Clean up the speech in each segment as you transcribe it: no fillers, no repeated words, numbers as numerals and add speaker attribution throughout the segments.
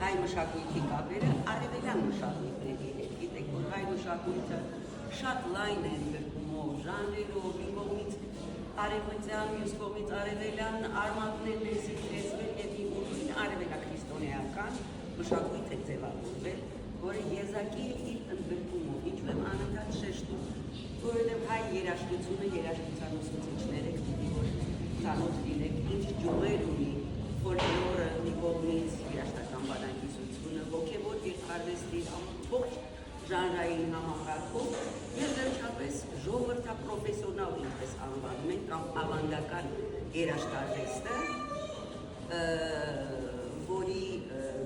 Speaker 1: հայ մշակույթի կապերը արևելյան մշակույթների հետ։ Գիտեք, որ հայ մշակույթը շատ լայն են գրկումով, ժանրերով, մի կողմից արևմտյան, մյուս կողմից արևելյան արմատներն են սիրեցվել եւ մի ուրույն արևելաքրիստոնեական մշակույթ է ձևավորվել, որը եզակի է իր ընդգրկումով, ինչու եմ անընդհատ շեշտում, որովհետեւ հայ երաժշտությունը, երաժշտության ուսուցիչները գիտի, որ ծանոթ լինեք, ինչ ջուղեր ունի ֆոլկլորը մի կողմից, երաժշտական բանահյուսությունը, ոգևոր երգարվեստի ամբողջ ժանրային համակարգով եւ վերջապես ժողովրդապրոֆեսիոնալ ինչպես անվանում են կամ ավանդական երաժշտարվեստը, որի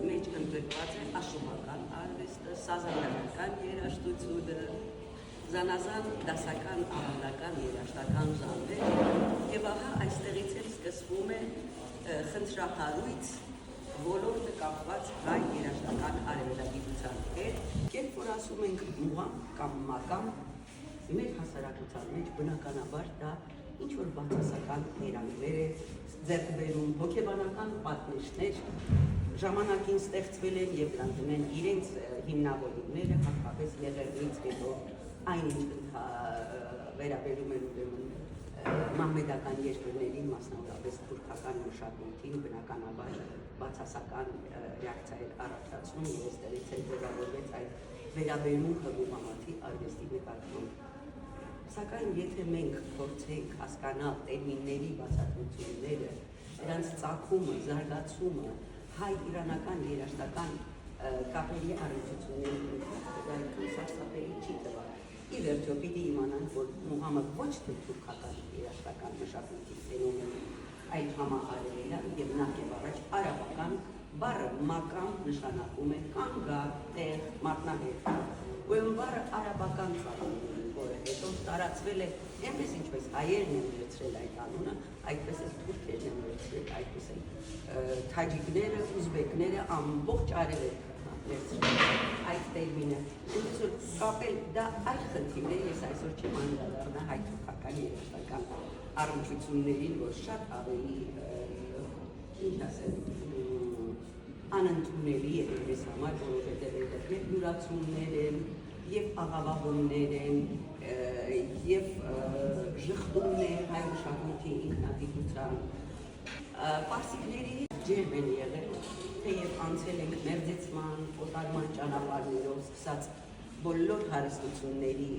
Speaker 1: մեջ ընդգրկված է աշուղական արվեստը, սազանդական երաժշտությունը, զանազան դասական ավանդական երաժշտական ժանրեր եւ ահա այստեղից էլ սկսվում է խնդրահարույց ոլորտը կապված հայ երաժշտական արևելագիտության հետ, երբ որ ասում ենք մուղամ կամ մակամ, մեր հասարակության մեջ բնականաբար դա ինչ-որ բացասական երանգներ է ձեռք բերում, հոգեբանական պատնեշներ ժամանակին ստեղծվել են եւ դրանք ունեն իրենց հիմնավորումները, հատկապես եղերնից հետո այնինչ վերաբերում են ուրեմն մահմեդական երկրներին, մասնավորապես թուրքական մշակույթին, բնականաբար բացասական ռեակցիա էր առաջացնում եւ այստեղից էլ ձևավորվեց այդ վերաբերմունքը մուղամաթի արվեստի նկատմամբ։ Սակայն եթե մենք փորձենք հասկանալ տերմինների բացատրությունները, նրանց ծագումը, զարգացումը, հայ-իրանական երաժշտական կապերի առնչությունների այդ սարսափելի չի տվա։ Ի վերջո պիտի իմանանք, որ մուղամը ոչ թե թուրքական երաժշտական մշակույթի ֆենոմեն է, այլ համաարևելյան եւ նախ եւ առաջ արաբական բառը մակամ նշանակում է կանգառ, տեղ, մատնահետ։ Ուրեմն բառը արաբական ծագում ունի, որը հետո տարածվել է այնպես ինչպես հայերն են վերցրել այդ անունը, այդպես էլ թուրքերն են վերցրել, այդպես էլ թաջիկները, ուզբեկները ամբողջ արևելքը այդ տերմինը, այնպես որ կապել դա այլ խնդիր է, ես այսօր չեմ անդրադառնա հայ-թուրքական երաժշտական առնչություններին, որ շատ ավելի, ինչ ասեմ, անընդունելի է դες համար, որովհետև այդտեղ եւ յուրացումներ են, եւ աղավաղումներ են, եւ ժխտումներ հայ մշակույթի ինքնատիպության, պարսիկների ջերմ են եղել, թեև անցել ենք մերձեցման, օտարման ճանապարհներով սկսած բոլոր հարստությունների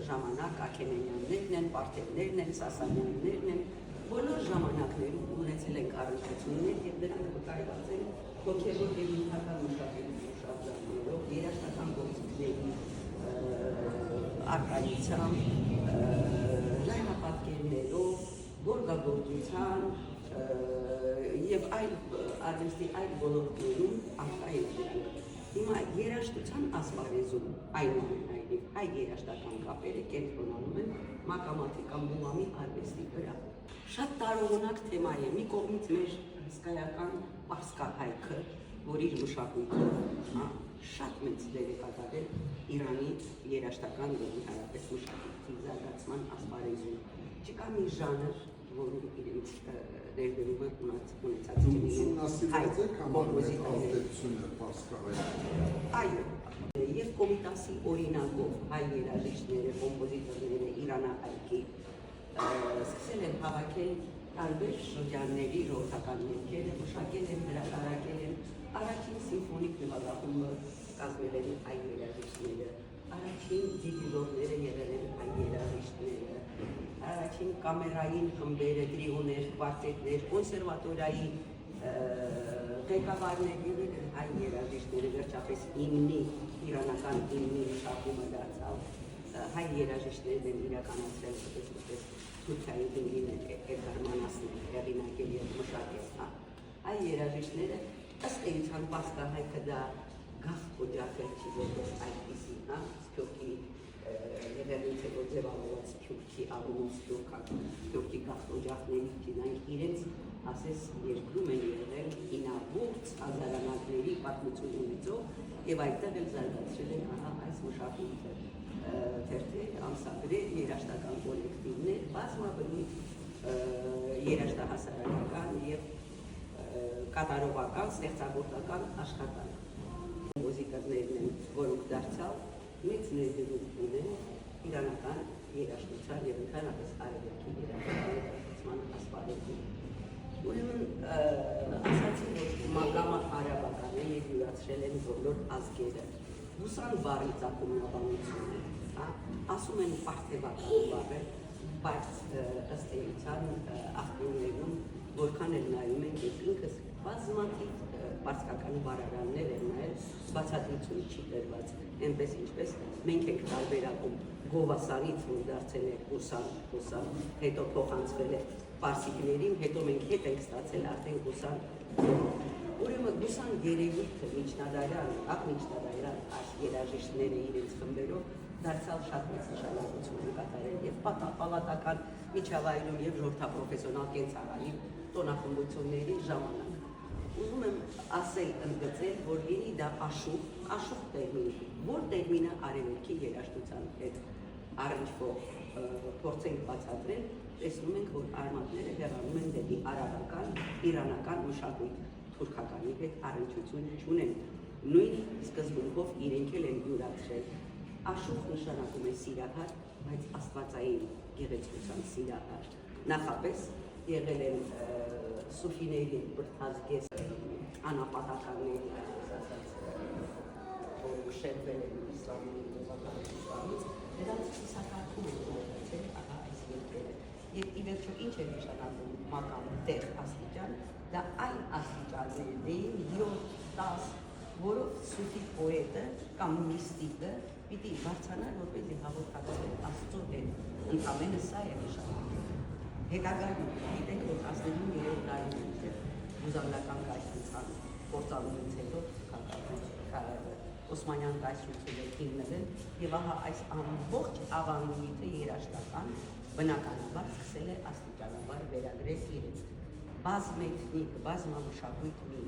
Speaker 1: ժամանակ աքեմենյաններն են, պարթևներն են, սասանյաններն են, բոլոր ժամանակներում ունեցել ենք առնչություններ եւ դրանք վկայված են հոգեվոր եւ ինքնական մշակույթի շարժումներով, երաժշտական գործիքների արկայությամբ, լայնապատկերներով, գորգագործության եւ այլ արվեստի այլ ոլորտներում արկա են դրանք։ Հիմա երաժշտության ասպարեզում այնուամենայնիվ հայ երաժշտական կապերը կենտրոնանում են մակամաթի կամ մուղամի արվեստի վրա։ Շատ տարողունակ թեմա է, մի կողմից մեր հսկայական պարսկա հայքը, որ իր մշակույթով շատ մեծ դեր է կատարել Իրանի երաժշտական եւ ընդհանրապես մշակույթի զարգացման ասպարեզում։ Չկա մի ժանր, որում իրենց ներդրումը ունեցած այո, եւ Կոմիտասի օրինակով հայ երաժիշտները, կոմպոզիտորները իրանահայքի սկսել են հավաքել տարբեր շրջանների ժողովրդական երգերը, մշակել են, հրատարակել են առաջին սիմֆոնիկ նվագախումբը կազմել են հայ երաժիշտները, առաջին դիվիզորները եղել են հայ երաժիշտները, առաջին կամերային խմբերը, տրիոներ, կվարտետներ, կոնսերվատորիայի ղեկավարներ եղել են հայ երաժիշտները, վերջապես իմնի, իրանական իմնի մշակումը դարձավ հայ երաժիշտներն են իրականացրել որպես Թուրքիայի իմին Էդգար Մանասն հեղինակել եւ մշակել հայ երաժիշտները ըստ էության պարսկա հայքը դա գաղթ օջախը չի որպես այդպիսի, Սփյուռքի եղերնից հետո ձևավորված Սփյուռքի առումով Սփյուռքի գաղթ օջախների ճինայք իրենց ասես երկրում են եղել հինավուրց հազարամյակների պատմություն ունեցող եւ այդտեղ էլ զարգացրել են այս մշակույթը թերթեր, ամսագրեր, երաժշտական կոլեկտիվներ, բազմաբնույթ երաժշտահասարակական եւ կատարողական, ստեղծագործական աշխատանք։ Մուզիկաներն են, որոնք դարձյալ մեծ ներդրում ունեն իրանական երաժշտության եւ ընդհանրապես արևելքի երաժշտության ասպարեզում։ Ուրեմն ասացի, որ մակամը արաբական է եւ յուրացրել են բոլոր ազգերը։ Հուսան բառի ծագումնաբանություն է, ասում են պարթևական բառ է, բայց ըստ էության աղբյուրներում որքան էլ նայում ենք ես ինքս բազմաթիվ պարսկական բառարաններ են նայել, բացատրություն չի տրված, այնպես ինչպես մենք ենք տարբերակում Գովասանից, որ դարձել է Հուսան, հետո փոխանցվել է պարսիկներին, հետո մենք հետ ենք ստացել արդեն Հուսան։ Ուրեմն Հուսան երևույթը միջնադարյան, աղմիջնադարյան այս երաժիշտները իրենց խմբերով դարձյալ շատ մեծ նշանակություն են կատարել եւ պալատական միջավայրում եւ ժողովրդապրոֆեսիոնալ կենցաղային տոնախմբությունների ժամանակ։ Ուզում եմ ասել, ընդգծել, որ երի դա աշուխ տերմին, որ տերմինը արևելքի երաժշտության հետ առնչվող փորձենք բացատրել, տեսնում ենք, որ արմատները հեռանում են դեպի արաբական, իրանական մշակույթ, թուրքականի հետ առնչություն չունեն։ Նույն սկզբունքով իրենք էլ են յուրացրել։ Աշուխ նշանակում է սիրահար, բայց աստվածային գեղեցկության սիրահար։ Նախապես եղել են սուֆիների բրդազգես անապատականների, որ շերվել են իսլամի ուղղականությունից, դրանց իսակարգում են ունեցել այս երկերը։ Եվ ի վերջո ինչ է նշանակում մակամ տեղ աստիճան, դա այն աստիճաններն էին 7-10, որով սուֆի պոետը կամ միստիկը պիտի բարձրանար, որպեսզի հաղորդակցվի Աստծո հետ, ընդամենը սա է նշանակում։ Հետագայում գիտենք, որ 19-րդ դարում բուզանդական կայսրության կործանումից հետո Օսմանյան կայսրությունը հիմնել եւ ահա այս ամբողջ ավանդույթը երաժշտական բնականաբար սկսել է աստիճանաբար վերագրել իրենց բազմէթնիկ, բազմամշակույթ մի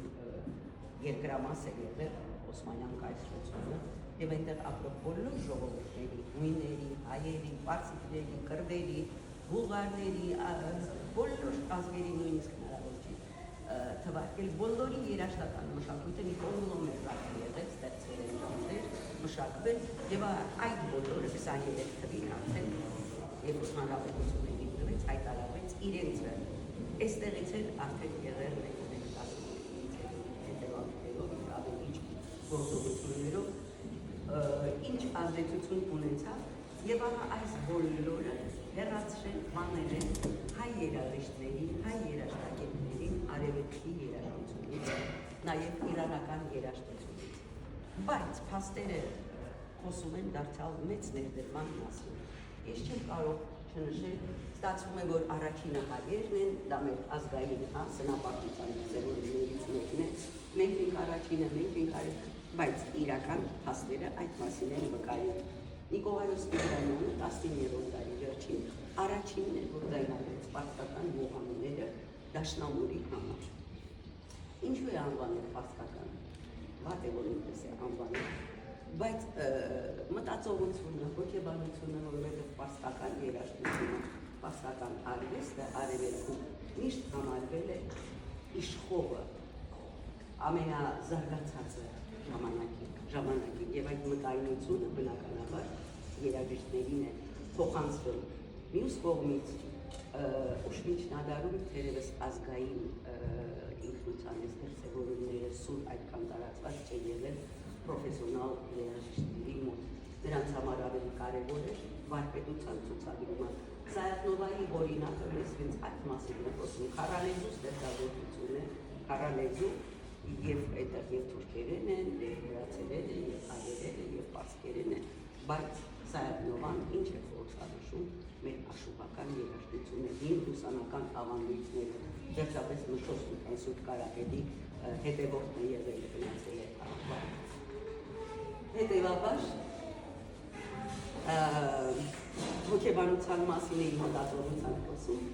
Speaker 1: երկրամաս է եղել Օսմանյան կայսրությունը եւ այնտեղ ապրող բոլոր ժողովուրդների, հույների, հայերի, պարսիկների, կրդերի, բուլղարների, բոլոր ազգերի նույնիսկ հնարավոր չի թվարկել բոլորի երաժշտական մշակույթը մի կոնգլոմերատ եղել, ստեղծվել են ժանրեր, մշակվել եւ այդ բոլորը 23 թվին արդեն երբ հանրապետությունը հիմնվեց, հայտարարվեց իրենցը։ Այստեղից էլ արդեն եղել են 10 հետևանքներով, ավելի գործողություններով, ինչ ազդեցություն ունեցավ եւ ահա այս բոլորը հեռացրել բաներ են հայ երաժիշտների, հայ երաժշտակետներին արևելքի երաժշտությունից, նաև իրանական երաժշտությունից։ Բայց փաստերը խոսում են դարձյալ մեծ ներդրման մասին։ Ես չեմ կարող չնշել, ստացվում է, որ առաջինը հայերն են, դա մեր ազգային սնապարտության ձևավորումներից մեկն է, մենք ենք առաջինը, բայց իրական փաստերը այդ մասին են վկայում։ Նիկողայոս Տիգրանյանը 19-րդ դարի վերջին առաջինն է, որ ձայնագրեց պարսկական յուղանները դաշնամուրի համար։ Ինչու է անվանել պարսկական, վատ է, որ ինքս է անվանել, բայց մտածողությունը, հոգեբանությունը, որովհետև պարսկական երաժշտությունը, պարսկական արվեստը արևելքում միշտ համարվել է իշխողը, ամենազարգացածը ժամանակին եւ այդ մտայնությունը բնականաբար երաժիշտներին է փոխանցվել։ Մյուս կողմից ուշ միջնադարում թերևս ազգային ինքնության ստեղծավորումները սուր այդքան տարածված չէ եղել պրոֆեսիոնալ երաժիշտների մոտ։ Նրանց համար ավելի կարևոր է վարպետության ցուցադրումը։ Զայաթնովայի օրինակը մեզ հենց այդ մասին է խոսում։ Քարալեզու ստեղծագործություն է, քարալեզու եւ այդտեղ եւ թուրքերեն են, եւ վրացերեն են, եւ հայերեն են, եւ պարսկերեն են, բայց Զայաթնովան ինչ է խորհրդանշում մեր աշուղական երաժշտությունը, հին հուսանական ավանդույթները, վերջապես Մշոստության Սուրբ Կարապետի հետևորդն է եղել գնացել է Արաբան։ Հետևաբար հոգեբանության մասին էի մտածողության խոսում,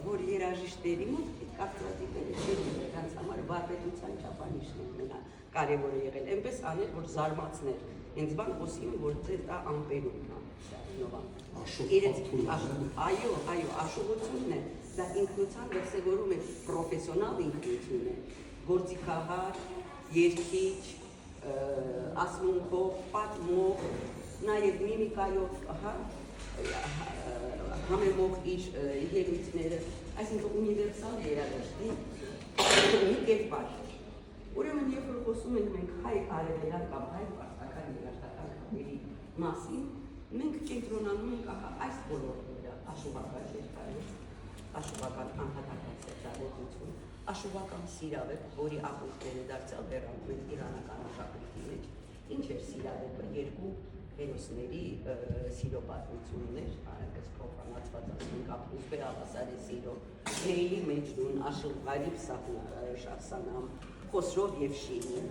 Speaker 1: որ երաժիշտերի մոտ կարծրատիպերը չեն նրանց համար վարպետության չափանիշն է կարևոր է եղել, այնպես անել, որ զարմացներ, հենց բան խոսում, որ ձեր դա ամպերում այո, աշուղությունն է, դա ինքնության դրսևորում է պրոֆեսիոնալ ինքնություն է, գործիքահար, երգիչ, ասմունքով, պատմող, նաև միմիկայով համեմող իր ելույթները, այսինքն ունիվերսալ երաժշտի մի կերպար։ Ուրեմն երբ որ խոսում ենք մենք հայ արևելյան կամ հայ պարսկական երաժշտական խմբերի մասին, մենք կենտրոնանում ենք այս ոլորտի վրա՝ աշուղական երկարից, աշուղական անհատական ստեղծագործություն, աշուղական սիրավեպ, որի ակունքները դարձյալ վերանում են իրանական մշակույթի մեջ, ինչ էր սիրավեպը երկու հերոսների սիրո պատմություններ, այնպես փոխանցված ասենք Աբուզբե Աղասարի սիրո, Լեյլի Մեջնուն, Աշղղարիբ Շահսանամ, Խոսրով եւ Շիրին,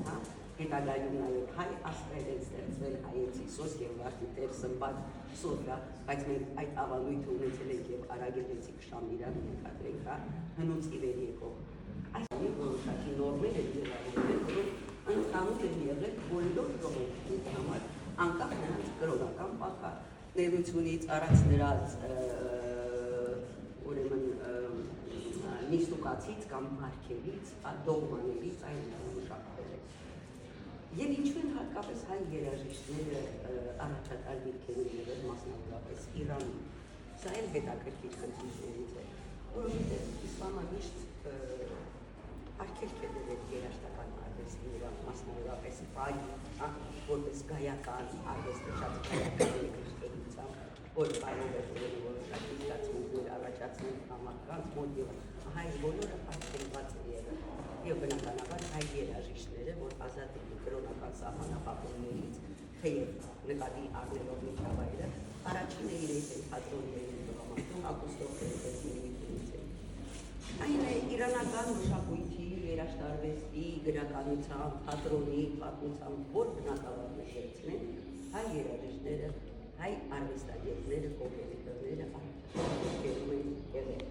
Speaker 1: հետագայում նաև հայ աստղեր են ստեղծվել հայեցի Սոս եւ Վարդիտեր Սմբատ Սոդրա, բայց մենք այդ ավանդույթը ունեցել ենք եւ Արագելեցիկ Շամիրան ենթադրենք, հնուց ի վեր եկող։ Այսինքն որոշակի նորմեր են եղել, որոնք ընդհանուր են եղել բոլոր ժողովուրդների համար, անկախ նրանց կրոնական պատկանելությունից, առանց նրանց ուրեմն նիստուկացից կամ մարքերից, դոգմաներից այն մշակվել է։ Եվ ինչու են հատկապես հայ երաժիշտները առաջատար դիրքեր եղել մասնավորապես Իրանում։ Սա էլ հետաքրքիր խնդիրներից է, որովհետև իսլամը միշտ արգելք է դրել երաժշտական արվեստի վրա, մասնավորապես պարի, որպես գայական արվեստը շատ գայական երկրությամբ, որ կարող է որոշակի զգացմունքներ առաջացնել համակրանց մոտ եւ հայ բոլորը արգելված է եղել։ Եվ բնականաբար հայ երաժիշտները, որ ազատ են կրոնական սահմանափակումներից, թեև նկատի առնելով միջավայրը, առաջին է իրենց թատրոններին դրամատում ակուստովների տեսնելիությունից են։ Այն է իրանական մշակույթի, երաժշտարվեստի, գրականության, թատրոնի, պատմության, որ բնակավարներ վերցնեն, հայ երաժիշտները, հայ արվեստագետները, կոմպոզիտորները արգելում են եղել։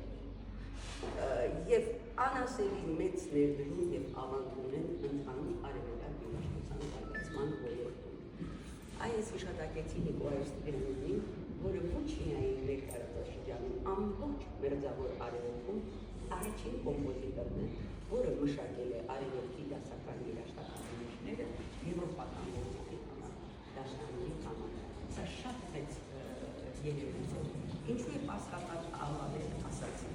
Speaker 1: Եվ անասելի մեծ ներդրում եւ ավանդ ունեն ընդհանուր արևելյան երաժշտության զարգացման ոլորտում։ Այս հիշատակեցի Նիկոլայ Ստիպանյանին, որը ոչ միայն մեր տարածաշրջանում, ամբողջ մերձավոր արևելքում առաջին կոմպոզիտորն է, որը մշակել է արևելքի դասական երաժշտական նմուշները եվրոպական ոլորտի համար, դաշնամուրի համար։ Սա շատ մեծ երևույթ է։ Ինչու է պասկական ավանել ասացի։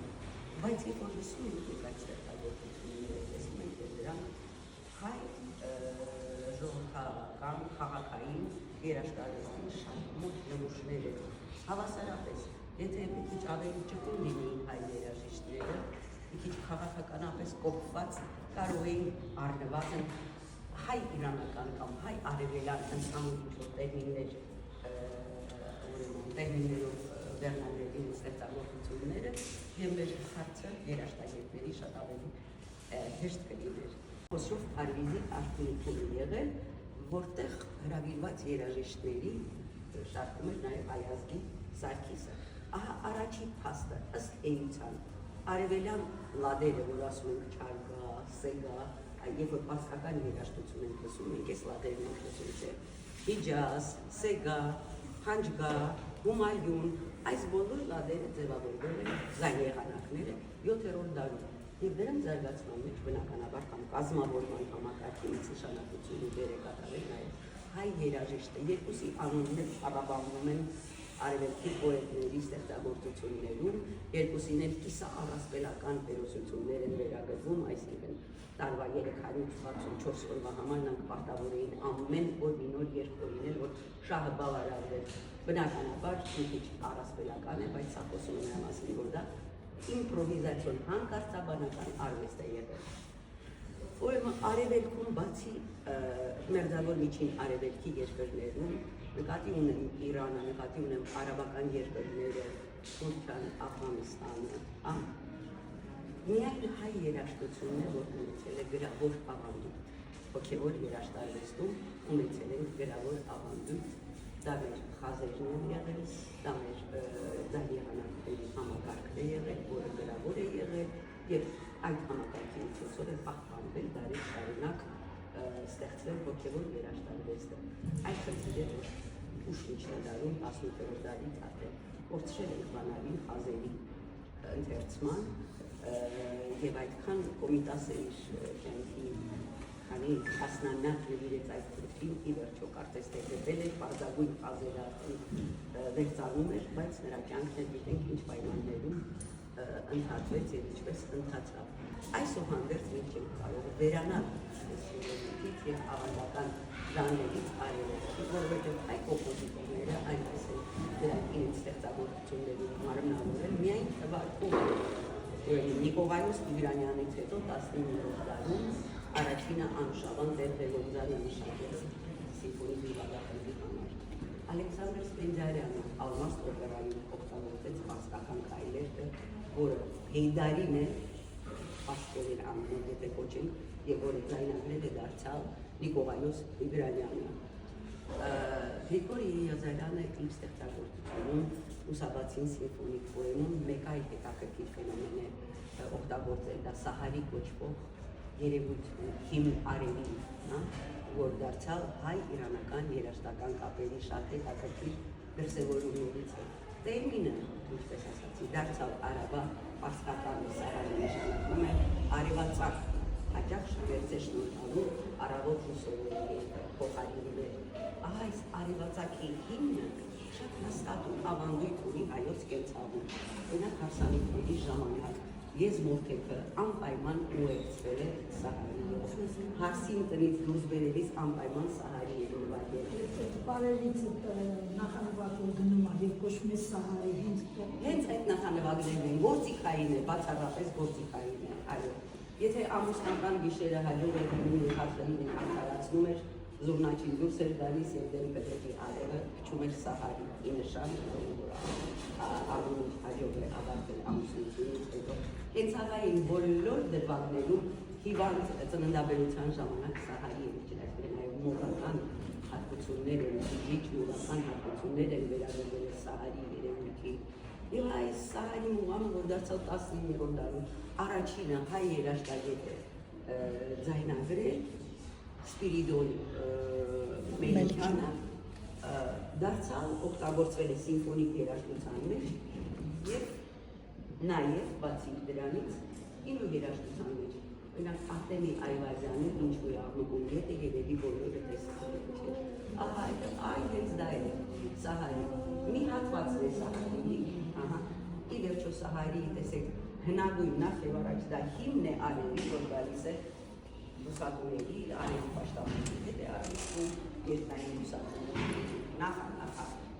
Speaker 1: Բայց երբ որ լսում ենք այդ ստեղծագործությունները, տեսնում ենք, որ դրանք հայ ժողովրդական, քաղաքային երաժշտարվեստի շատ մոտ նմուշներ են։ Հավասարապես, եթե մի քիչ ավելի ճկուն լինեին հայ երաժիշտները, մի քիչ քաղաքականապես կոփված, կարող էին առնվազն հայ իրանական կամ հայ արևելյան ընդհանուր ինչ-որ տերմիններով վերնագրերին ստեղծագործությունները եւ մեր հարցը երաժշտագետների շատ ավելի հեշտ կլիներ։ Խոսրով Փարվիզի արտոնիքում է եղել, որտեղ հրավիրված երաժիշտների շարքում էր նաև Այազգի Սարգիսը։ Ահա առաջին փաստը ըստ էության արևելյան լադերը, որ ասում ենք չարգա, սեգա, երբ որ պարսկական երաժշտություն ենք լսում, մենք այս լադերն ենք լսում, թե հիջազ, սեգա, խանջգա, հումայուն, այս բոլոր լադերը ձևավորվել են զայն եղանակները 7-րդ դարում։ Եվ դրանց զարգացման մեջ բնականաբար կամ կազմավորման համակարգից նշանակություն դեր է կատարել նաև հայ երաժիշտը։ Երկուսի անուններ առաբանվում են արևելքի պոետների ստեղծագործություններում, երկուսին էլ կիսաառասպելական հերոսություններ են վերագրվում, այսինքն տարվա 364 օրվա համար նրանք պարտավոր էին ամեն օր մի նոր երգ օրինել, որ շահը բավարարվեր։ Բնականաբար մի քիչ առասպելական է, բայց սա խոսում է նրա մասին, որ դա իմպրովիզացիոն հանկարծաբանական արվեստ է եղել։ Ուրեմն արևելքում բացի մերձավոր միջին արևելքի երկրներում, նկատի ունեմ Իրանը, նկատի ունեմ արաբական երկրները, Թուրքիան, Աֆղանստանը, միայն հայ երաժշտությունն է, որ ունեցել է գրավոր ավանդույթ, հոգևոր երաժշտարվեստում ունեցել են գրավոր ավանդույթ, դա մեր խազերն են եղել, դա մեր եղանակների համակարգն է եղել, որը գրավոր է եղել, եւ այդ համակարգի միջոցով է պահպանվել դարեր շարունակ ստեղծվել հոգևոր երաժշտարվեստը։ Այդ խնդիրը ուշ միջնադարում 18-րդ դարից արդեն կորցրել ենք բանալին խազերի ընթերցման, եւ այդքան կոմիտասեր կյանքի քանի հասնանակ նվիրեց այդ թրփին ի վերջո կարծես թե դեպել էր բարձագույն ֆազերը վերցանում էր, բայց նրա կյանքն էլ գիտենք ինչ պայմաններում ընդհատվեց եւ ինչպես ընթացավ։ Այսօր հանդերձ մենք չենք կարող վերանալ սինդիկից եւ ավանդական ժանրերից արևելքի, որովհետեւ այդ կոմպոզիտորները այնպես են դրանք իրենց ստեղծագործությունների մարմնավորել միայն թվարկում Նիկողայոս Տիգրանյանից հետո 19-րդ դարում առաջինը անշավան Տեր-Բելոզյանը նշանակեց սիմֆոնիկ նվագախմբի համար։ Ալեքսանդր Սպենդիարյանը Ալմաս օպերայում օգտագործեց պարսկական քայլերը, որը Հեյդարին է պաստորին անունով եթե կոչենք, եւ որը ձայնագրել է դարձյալ Նիկողայոս Տիգրանյանը։ Գրիգորի Եղիազարյանը իր ստեղծագործությունում Ուսաբացին սիմֆոնիկ պոեմում մեկ այլ հետաքրքիր ֆենոմեն է օգտագործել, դա Սահարի կոչվող երևույթ հիմն արևի, որ դարձյալ հայ-իրանական երաժշտական կապերի շատ հետաքրքիր դրսևորումներից է։ Տերմինը, ինչպես ասացի, դարձյալ արաբա-պարսկական Սահարի նշանակում է արևածագ, հաճախ շվերձ է շնորհալու առավոտ հուսովորի փոխարինում է։ Այս արևածագի հիմնը շատ հաստատ ու ավանդույթ ունի հայոց կենցաղում։ Օրինակ հարսանիքների ժամանակ ես մորթեքը անպայման ուղեկցվել է Սահարիով։ Հարսին տնից դուրս բերելիս անպայման Սահարի է նվագել։
Speaker 2: Բարելից նախանվագը գնում է եւ կոչվում է Սահարի
Speaker 1: հենց այդ նախանվագներն են, գործիքային է, բացառապես գործիքային է, այո։ Եթե ամուսնական գիշերը հաջող է գնում եւ հարսանին անկարացնում էր, զուռնաչին դուրս էր գալիս եւ դեպի պետի արևը փչում էր Սահարի ի նշան, որ արուն հաջող է ավարտել ամուսնությունից հետո։ Կենցաղային բոլոր դրվագներում հիվանդ ծննդաբերության ժամանակ Սահարի է միջնակցել նաեւ մոգական հատկություններ են, իջիչ մոգական հատկություններ են վերաբերվել Սահարի երևույթի։ Եվ այս Սահարի մուղամը, որ դարձավ 19-րդ դարում առաջինը հայ երաժշտագետ է ձայնագրել Սպիրիդոն Մելիքյանը, դարձյալ օգտագործվել է սիմֆոնիկ երաժշտության մեջ եւ նաեւ բացի դրանից կինո երաժշտության մեջ։ Օրինակ Արտեմի Այվազյանի ինչու է աղմկում եթե երևի բոլորը տեսել չէ։ Ահա այն հենց դա է Սահարի։ Մի հատվածն է Սահարի, ահա։ Ի վերջո Սահարի տեսեք հնագույն նախ եւ առաջ դա հիմն է արևի, որ գալիս է լուսատուների արևի պաշտպանների հետ է արվում երկնային լուսատուների նախ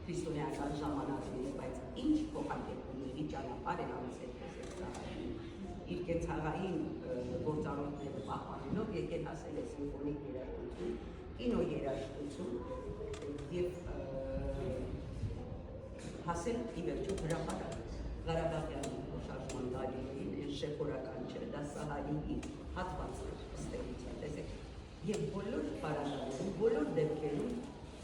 Speaker 1: քրիստոնեական ժամանակներից, բայց ինչ փոխակերպումների ճանապարհ է անցել Սահարին։ Իր կենցաղային գործառույթները պահպանելով եկել հասել է սիմֆոնիկ երաժշտություն, կինո երաժշտություն եւ հասել ի վերջո հրապարակ Ղարաբաղյան շարժման տարիներին շեփորական չէ, դա Սահարիի հատվածն է ստեղծել, տեսեք, եւ բոլոր պարագաներում, բոլոր դեպքերում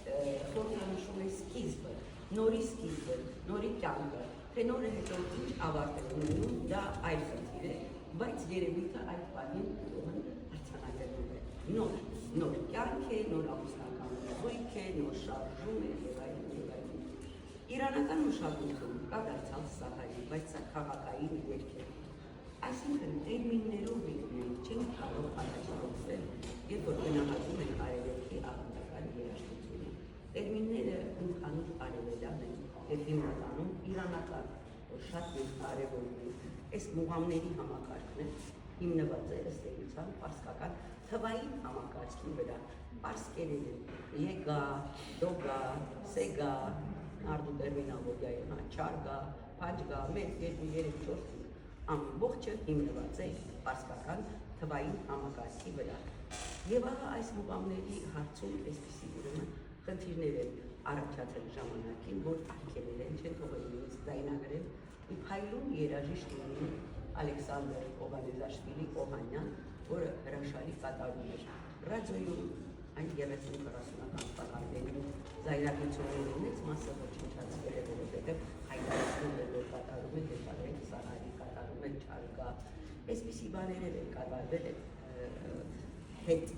Speaker 1: խորհրդանշում է սկիզբը, նորի սկիզբը, նորի կյանքը, թե նորը հետո ինչ ավարտ է ունենում, դա այլ խնդիր է, բայց երևույթը այդ բանին արձանագրվում է, նոր կյանք է, նոր ամուսնական զույգ է, նոր շարժում է եւ այլն։ Իրանական մշակույթում կա դարձյալ Սահարի, բայց սա քաղաքային երգ է։ Այսինքն տերմիններով մենք չենք կարող առաջնորդվել, երբ որ գնահատում ենք արևելքի ավանդական երաժշտությունը։ Տերմինները ընդհանուր արևելյան են եւ հիմնականում իրանական, որ շատ կարևորում է։ Այս մուղամների համակարգն է հիմնված է ըստ էության պարսկական թվային համակարգի վրա։ Պարսկերեն են եգա, դոգա, սեգա, արդու տերմինոլոգիա է, չարգա, փաջգա, 1, 2, 3, 4 ամբողջը հիմնված է պարսկական թվային համակարգի վրա։ Եվ ահա այս մուղամների հարցում այսպիսի ուրեմն խնդիրներ են առաջացել ժամանակին, որ արգելել են, չեն թողել նույնիսկ ձայնագրել մի փայլուն երաժիշտ ունի Ալեքսանդր Օղանեզաշվիլի Օհանյան, որը հրաշալի կատարում էր ռադիոյում այն 30-40-ական տաղանդերում ձայնագրությունների մեծ մասը ոչնչացվել է, որովհետև հայտարարում է, որ կատարում է դեպարել Սահարի, կատարում է չարգա, այսպիսի բաներով են կատարվել հետ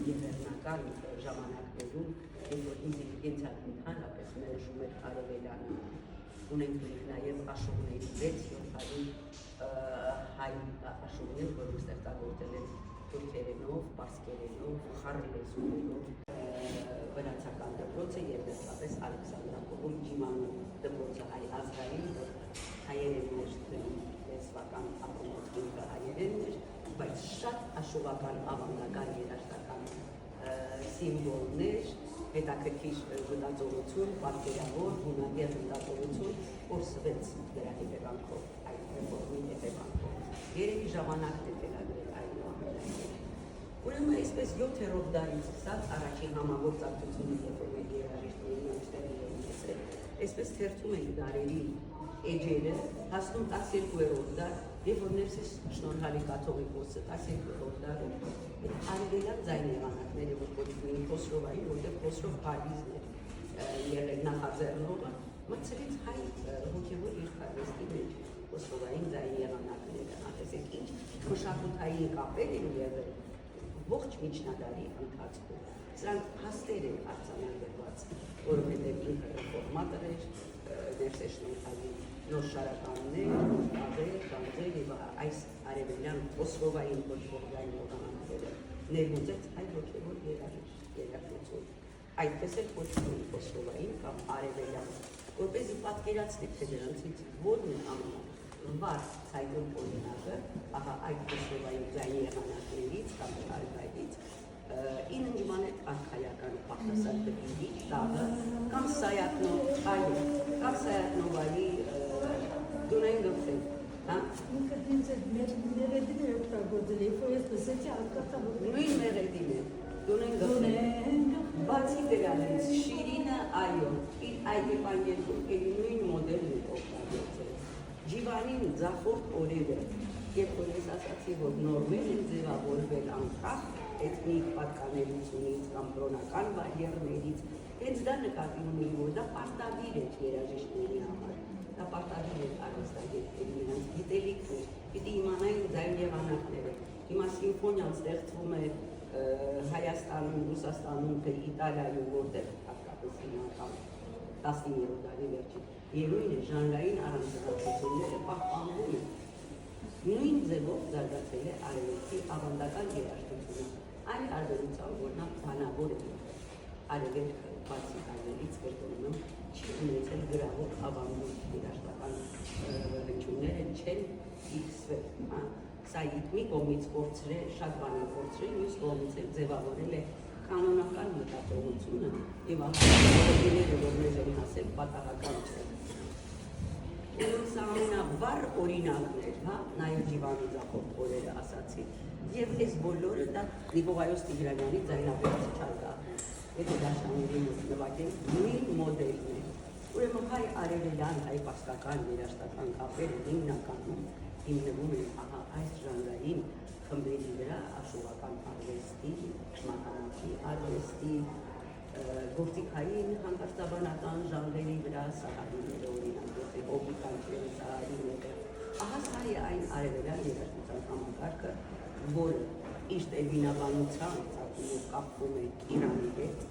Speaker 1: եվերնական ժամանակներում, երբ որ ինտելիգենցիան ընդհանրապես մերժում էր արևելյանը, ունենք նաև աշուղների 600 հայ աշուղներ, որոնք ստեղծագործել են թուրքերենով, պարսկերենով, խառ լեզուներով, վրացական դպրոցը եւ դեպապես Ալեքսանդրապոլի Ջիմանի դպրոցը հայ ազգային, որ հայերենն էր լեզվական ապրոմոթինը հայերենն էր, բայց շատ աշուղական ավանդական երաժշտական սիմվոլներ, հետաքրքիր մտածողություն, պատկերավոր, հունագեղ մտածողություն, որսվեց դրա հետևանքով, այդ ռեֆորմի հետևանքով։ Երևի ժամանակն է վերագրել այնուամենայնիվ։ Ուրեմն այսպես 7-րդ դարից սկսած առաջին համագործակցությունը երբ երաժիշտների միջտեղի ունեցել, այսպես թերթում ենք դարերի էջերը, հասնում 12-րդ դար, երբ որ Ներսիս շնորհալի կաթողիկոսը 12-րդ դարում արևելյան ձայն եղանակները, որ կոչվում էին Խոսրովային, որտեղ Խոսրով Փարիզն էր եղել նախաձեռնողը, մտցրեց հայ հոգևոր երկարվեստի մեջ Խոսրովային ձայն եղանակները, ասեցեք ինչ մշակութային կապեր են եղել ողջ միջնադարի ընթացքում։ Սրանք հաստեր են արձանագրված, որովհետև ինքը ռեֆորմատոր էր, Ներսես շնորհալի նոր շարականներ, կավեր, գանձեր և այս արևելյան Խոսրովային կոչվող ձայն եղանակները ներմուծեց հայ հոգևոր երաժշտություն։ Այդպես էլ կոչվում են Խոսրովային կամ արևելյան, որպեսզի պատկերացնեք, թե դրանցից որն է ամենավառ ցայտուն օրինակը, ահա այդ Խոսրովային ձայնի եղանակներից կամ արևայից, իննջման այդ արքայական պարտասար դպիրի տաղը կամ Սայատնովայի դունային գլխեն,
Speaker 2: ինքը դինց է մերեդին է օգտագործել, երբ որ ես լսեցի արկատավոր
Speaker 1: նույն մեղեդին է, դունեն գլխեն, բացի դրանից շիրինը այո, իր այդ եպան երկում էլի նույն մոդելն է օգտագործել, Ջիվանին ձախորդ օրերը, երբ որ ես ասացի, որ նորմեր են ձևավորվել անկախ էթնիկ պատկանելությունից կամ կրոնական բարիերներից, հենց դա նկատի ունեի, որ դա պարտադիր էր երաժիշտների համար, դա պարտադիր էր արվեստագետների նրանց գիտելիքն էր, պիտի իմանային ձայն եղանակները, հիմա սիմֆոնիան ստեղծվում է Հայաստանում, Ռուսաստանում, թե Իտալիայում, որտեղ հատկապես հիմա կամ 19-րդ դարի վերջին, երույն է ժանրային առանձնահատկությունները պահպանվում են, նույն ձևով զարգացել է արևելքի ավանդական երաժշտությունը, այն տարբերությամբ, որ նա բանավոր է արևելքը բացի այլներից կրկնում չի ունեցել գրավոր ավանդույթ երաժշտական հնչյունները չեն իքսվել, սա մի կողմից կորցրել, շատ բան է կորցրել, մյուս կողմից էլ ձևավորել է կանոնական մտածողությունը եւ արտադրողները, որ մեզ են ասել, պատահական չէ։ Սա ամենավառ օրինակն էր, նաև Ջիվանի ձախորդ օրերը ասացի, եւ այս բոլորը դա Նիկողայոս Տիգրանյանի ձայնաբերից չկա։ Եթե դաշնամուրի նվագենք նույն մոդելն է։ Ուրեմն հայ արևելյան, հայ պարսկական երաժշտական կապերը հիմնականում հիմնվում են ահա այս ժանրային խմբերի վրա, աշուղական արվեստի, մականացի արվեստի, գործիքային հանկարծաբանական ժանրերի վրա, սահարիները օրինակ, եթե օբիկանչների սահարիները, ահա սա է այն արևելյան երաժշտության համակարգը, որը իր տերմինաբանության ծագումով կապվում է Իրանի հետ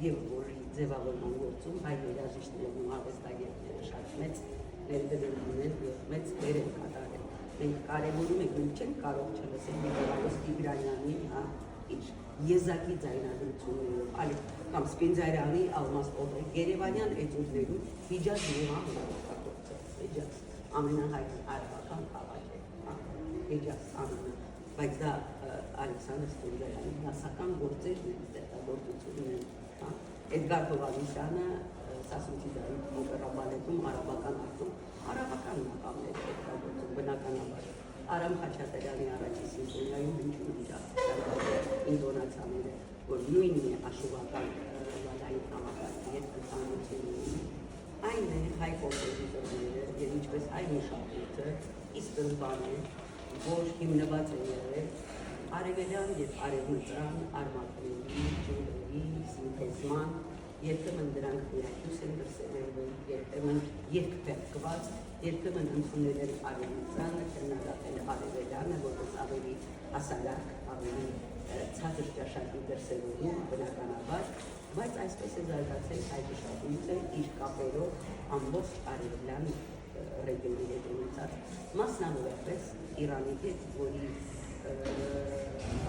Speaker 1: եւ որի ձևավորման գործում հայ երաժիշտներն ու արվեստագետները շատ մեծ ներդրում ունեն եւ մեծ դեր են կատարել։ Մենք կարևորում ենք, մենք չենք կարող չլսել Նիկողայոս Տիգրանյանի իր եզակի ձայնագրություններով, այլ կամ Սպինդիարյանի Ալմաս Երևանյան էտյուդներում Հիջազ Լիվանը օգտագործել, Հիջազ ամենահայտնի արաբական քաղաք է, Հիջազ ամենը, բայց դա Ալեքսանդր Սպինդիարյանի դասական գործերն են, ստեղծագործությունն են, Էդգար Հովհաննիսյանը Սասունցի դարի օպերա-բալետում արաբական արտում արաբական մակամներ է օգտագործում, բնականաբար Արամ Խաչատրյանի առաջի սիմֆոնիայում հնչյուն ինտոնացիաները, որ նույնն է աշուղական լալային համակարգի հետ ընդհանրությունն այն է հայ կոմպոզիտորները եւ ինչպես այլ մշակույթը ի սկզբան է, որ հիմնված է եղել արևելյան եւ արևմտյան արմատների, ջուրերի, սինթեզման, երբեմն դրանք միայնույս են դրսևորվել, երբեմն երկփեղկված, երբեմն ընդունել են արևմտյանը, քննադատել արևելյանը, որպես ավելի հասարակ, ավելի ցածր ճաշակի դրսևորում, բնականաբար, բայց այսպես է զարգացել այդ մշակույթը իր կապերով ամբողջ արևելյան ռեգիոնի հետ ունեցած մասնավորապես Իրանի հետ, որի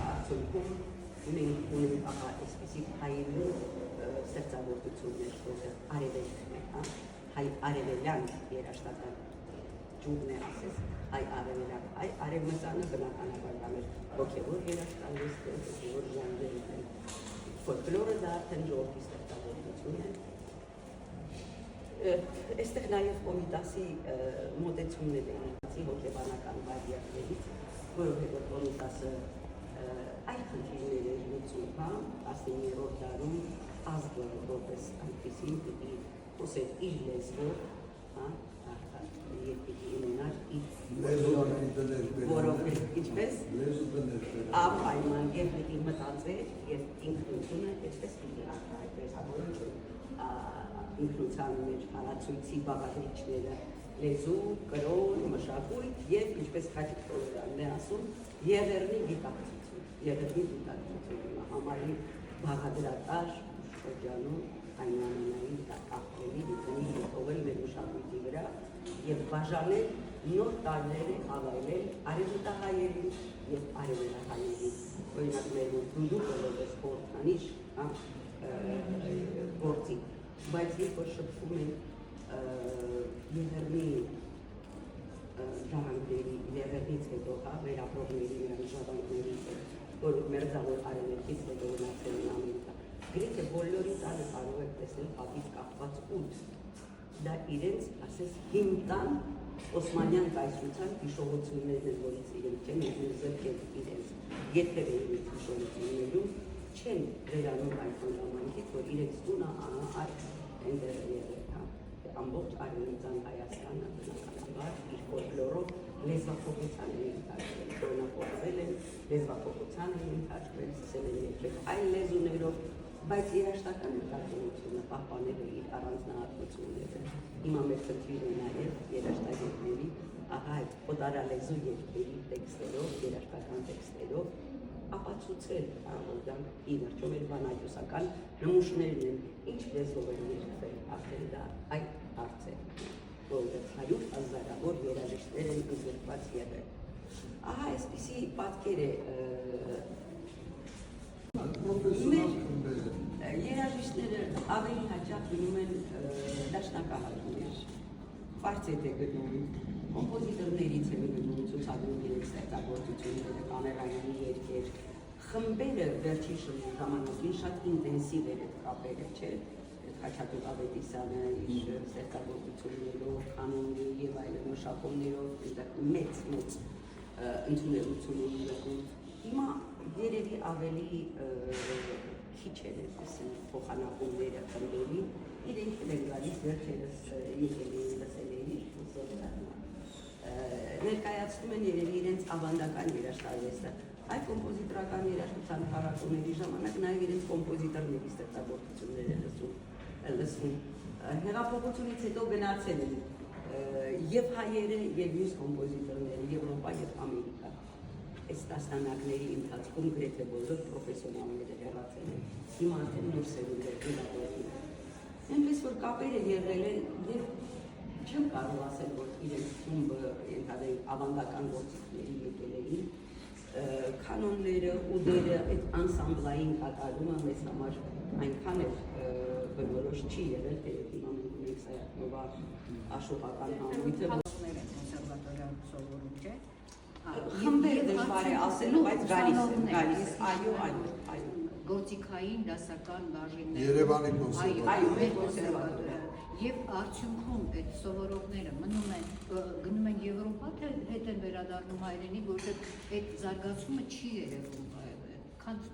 Speaker 1: արդյունքում ունենք ահա այսպիսի հայերի ստեղծագործություններ, որտեղ արևելքն է, հայ արևելյան երաժշտական ճյուղն է ասես, հայ արևելյան, հայ արևմտյանը բնականաբար դա մեր հոգևոր երաժշտալիստը, հոգևոր ժանրերն են, ֆոլկլորը դա արդեն ժողովրդի ստեղծագործություն է։ Այստեղ նաև Կոմիտասի մոտեցումներ են հոգեբանական բարիերներից, որովհետև Կոմիտասը այդ խնդիրները լուծում, 19-րդ դարում ազգը որպես այնպիսին պիտի խոսեր իր լեզվով, եւ պիտի ունենար իր որովհետև ինչպես անպայման եւ պիտի մտածեր եւ ինքնությունը այսպես պիտի արտահայտվեր, ինքնության մեջ հարացույցի բաղադրիչները լեզու, կրոն, մշակույթ եւ ինչպես Խաչիկ Տորոյանն է ասում, եղեռնի գիտակցություն, եղեռնի գիտակցությունը համարի բաղադրատար շրջանում այնուամենայնիվ դա աղբերի դիտնի հետովել մեր մշակույթի վրա եւ բաժանել նոր տարիները հավայել արևմտահայերին եւ արևելահայերին, օրինակ մեր դունդուկը որպես խորհրդանիշ գործի, բայց երբ որ շփվում են եղեռնի ժառանգների, եղեռնից հետո վերապրողների, նրանց ժառանգների, որ մերձավոր արևելքից հետո ունացել են Ամերիկա, գրեթե բոլորի տանը կարող եք տեսնել պատից կախված ութ, դա իրենց, ասես, հիմնտան Օսմանյան կայսրության հիշողություններն են, որից իրենք չեն զրկել իրենց եթերը իրենց հիշողություններում, չեն վերանում այդ ժամանակից, որ իրենց տունը այդ ընդեր եղել, ամբողջ արևմտյան Հայաստանը բնականաբար իր ֆոլկլորով լեզվափոխության են ենթարկվել, կրոնափոխվել են, լեզվափոխության են ենթարկվել, սկսել են երգել այլ լեզուներով, բայց երաժշտական մտածողությունը պահպանել է իր առանձնահատկությունները։ Հիմա մեր խնդիրը նաև երաժշտագետների այդ օտարալեզու երգերի տեքստերով, երաժշտական տեքստերով ապացուցել, որ դրանք ի վերջո մեր բանահյուսական նմուշներն են, ինչ լեզվով են երգվել, արդեն դա այդ հարց է, որովհետև 100,000-ավոր երաժիշտներ են ընդգրկված եղել։ Ահա այսպիսի պատկեր է մեր երաժիշտները ավելի հաճախ գնում են դաշնակահարներ, կվարտետ է գնում, կոմպոզիտորներից են գնում, ցուցադրում իրենց ստեղծագործությունները, կամերային երգեր, խմբերը վերջին ժամանակին շատ ինտենսիվ էր այդ կապերը, չէ՞, Խաչատուր Ավետիսյանը իր ստեղծագործություններով, կանոնի եւ այլ մշակումներով մեծ ընդունելություն ունեցել։ Հիմա երևի ավելի քիչ են այսպիսի փոխանակումները խմբերի, իրենք են գալիս վերջերս եկել էին լսել էին ներկայացնում են երևի իրենց ավանդական երաժշտարվեստը։ Այդ կոմպոզիտորական երաժշտության փառատոների ժամանակ նաև իրենց կոմպոզիտորների ստեղծագործություններ են լսվում։ Հեղափոխությունից հետո գնացել են եւ հայերը եւ մյուս կոմպոզիտորները Եվրոպա եւ Ամերիկա։ Այս տասնամյակների ընթացքում գրեթե բոլոր պրոֆեսիոնալները հեռացել են։ Հիմա արդեն նոր սերունդ է գտնվում։ Այնպես որ կապերը եղել են եւ չեմ կարող ասել, որ իրենց խումբը ենթադրել ավանդական գործիքների եկել էին, կանոնները, ուդերը, այդ անսամբլային կատարումը մեզ համար այնքան էլ բնորոշ չի եղել, թե հիմա մենք ունենք Սայաթ-Նովա աշխուհական համույթը,
Speaker 2: կոնսերվատորիան սովորում չէ։
Speaker 1: Խմբեր դժվար է ասելու, բայց գալիս, այո։
Speaker 2: Գործիքային դասական բաժիններ։
Speaker 3: Երևանի կոնսերվատորիա։
Speaker 2: Եվ արդյունքում այդ սովորողները մնում են, գնում են Եվրոպա, թե հետ են վերադառնում հայրենի, որտեղ այդ զարգացումը չի երևում,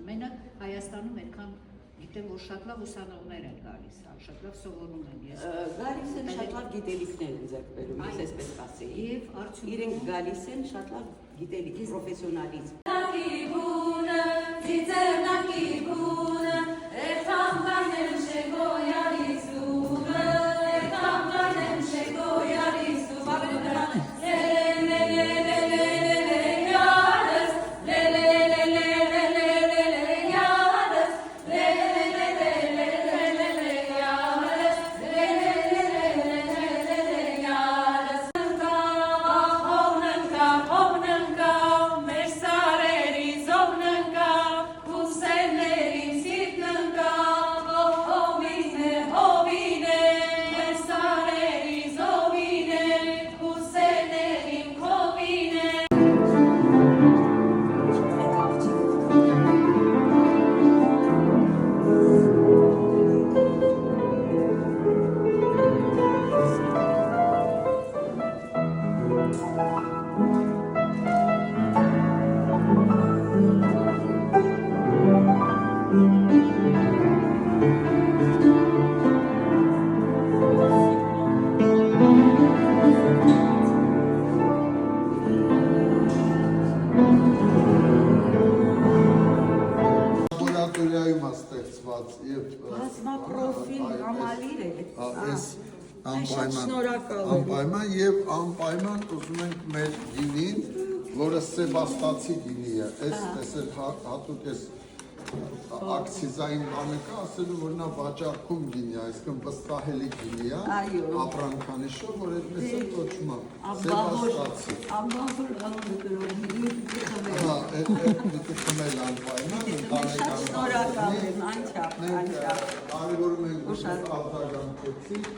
Speaker 2: մենակ Հայաստանում այդքան գիտեմ, որ շատ լավ ուսանողներ են գալիս, շատ լավ սովորում են ես։
Speaker 1: Գալիս են շատ լավ գիտելիքներ են ձեռք բերում, ես այսպես կասեի։
Speaker 2: Եվ արդյունքում
Speaker 1: իրենք գալիս են շատ լավ գիտելիք, պրոֆեսիոնալիզմ։
Speaker 4: կոչված եւ
Speaker 5: բազմապրոֆիլ համալիր է։
Speaker 4: Այս
Speaker 5: Շատ շնորհակալ եմ։
Speaker 4: անպայման եւ անպայման ուզում ենք մեր գինին, որը Սեբաստացի գինի է, այս հատուկ էս ակցիզային բանը կա, ասելու որ նա վաճառքում գինի, այսինքն վստահելի գինի է, ապրանքանիշով, որ այդպես է կոչվում է Սեբաստացի։
Speaker 1: Անբախոր անունը գրողի
Speaker 4: Հա, այդ խմել անպայման,
Speaker 1: Շատ շնորհակալ եմ, անչափ, անչափ։
Speaker 4: կարևորում ենք, որ արձագանքեցիք,